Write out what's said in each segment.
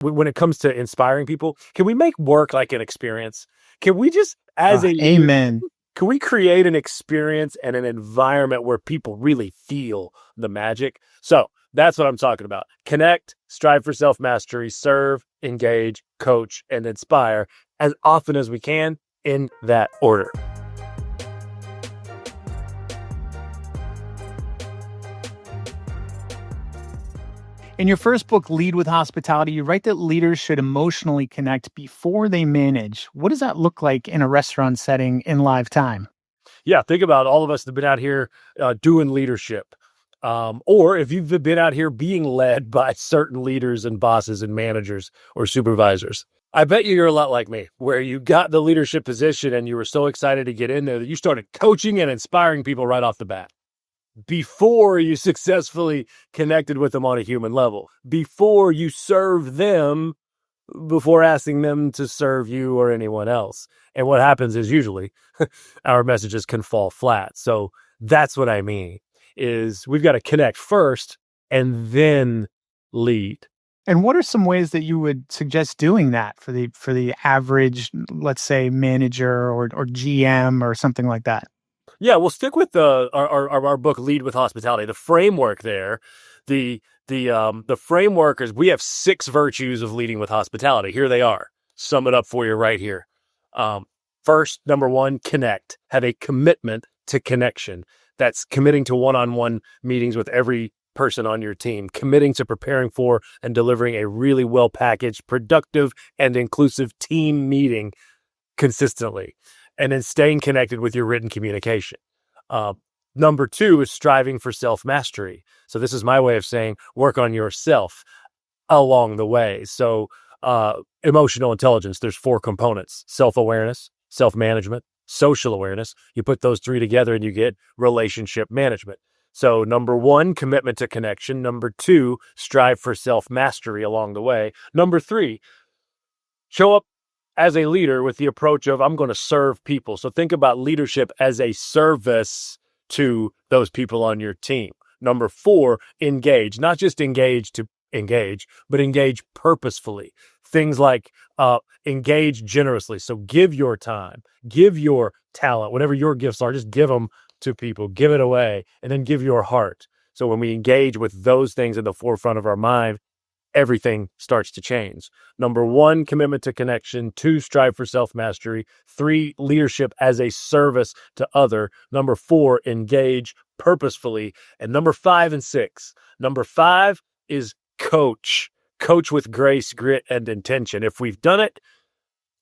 when it comes to inspiring people, can we make work like an experience? Can we just, as a leader, Amen. can we create an experience and an environment where people really feel the magic? So that's what I'm talking about. Connect, strive for self-mastery, serve, engage, coach, and inspire as often as we can in that order. In your first book, Lead with Hospitality, you write that leaders should emotionally connect before they manage. What does that look like in a restaurant setting in live time? Yeah, think about all of us that have been out here doing leadership. Or if you've been out here being led by certain leaders and bosses and managers or supervisors. I bet you're a lot like me, where you got the leadership position and you were so excited to get in there that you started coaching and inspiring people right off the bat before you successfully connected with them on a human level, before you serve them, before asking them to serve you or anyone else. And what happens is usually our messages can fall flat. So that's what I mean is we've got to connect first and then lead. And what are some ways that you would suggest doing that for the average, let's say, manager or GM or something like that? Yeah, we'll stick with our book, Lead with Hospitality. The framework there, the framework is we have 6 virtues of leading with hospitality. Here they are. Sum it up for you right here. First, number 1, connect. Have a commitment to connection. That's committing to one-on-one meetings with every person on your team, committing to preparing for and delivering a really well-packaged, productive, and inclusive team meeting consistently, and then staying connected with your written communication. Number 2 is striving for self-mastery. So this is my way of saying work on yourself along the way. So emotional intelligence, there's 4 components: self-awareness, self-management, social awareness. You put those 3 together and you get relationship management. So number 1, commitment to connection. Number 2, strive for self-mastery along the way. Number 3, show up as a leader with the approach of I'm going to serve people. So think about leadership as a service to those people on your team. Number 4, engage, not just engage to engage, but engage purposefully. Things like engage generously. So give your time, give your talent, whatever your gifts are, just give them to people, give it away, and then give your heart. So when we engage with those things in the forefront of our mind, everything starts to change. Number 1, commitment to connection. 2, strive for self-mastery. 3, leadership as a service to other. Number 4, engage purposefully. And number 5 and 6. Number 5 is coach. Coach with grace, grit, and intention. If we've done it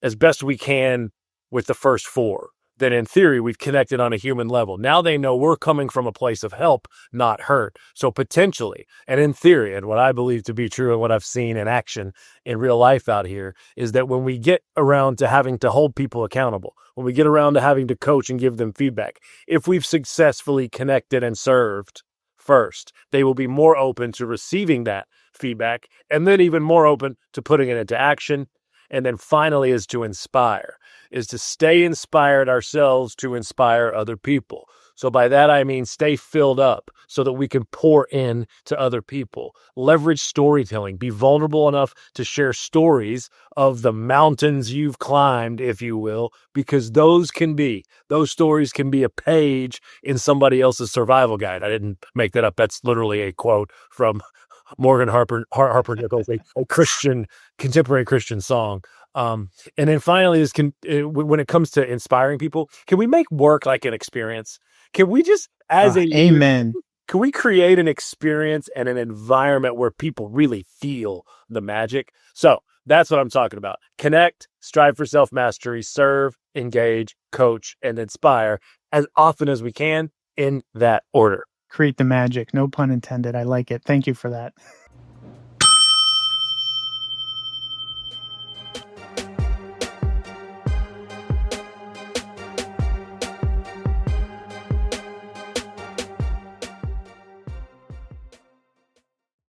as best we can with the first 4, then in theory, we've connected on a human level. Now they know we're coming from a place of help, not hurt. So potentially, and in theory, and what I believe to be true and what I've seen in action in real life out here, is that when we get around to having to hold people accountable, when we get around to having to coach and give them feedback, if we've successfully connected and served first, they will be more open to receiving that feedback and then even more open to putting it into action. And then finally is to inspire, is to stay inspired ourselves to inspire other people. So by that, I mean, stay filled up so that we can pour in to other people. Leverage storytelling, be vulnerable enough to share stories of the mountains you've climbed, if you will, because those stories can be a page in somebody else's survival guide. I didn't make that up. That's literally a quote from Morgan Harper Nichols, a Christian, contemporary Christian song. And then finally, when it comes to inspiring people, can we make work like an experience? Can we just, as a leader, Amen. can we create an experience and an environment where people really feel the magic? So that's what I'm talking about. Connect, strive for self-mastery, serve, engage, coach, and inspire as often as we can in that order. Create the magic. No pun intended. I like it. Thank you for that.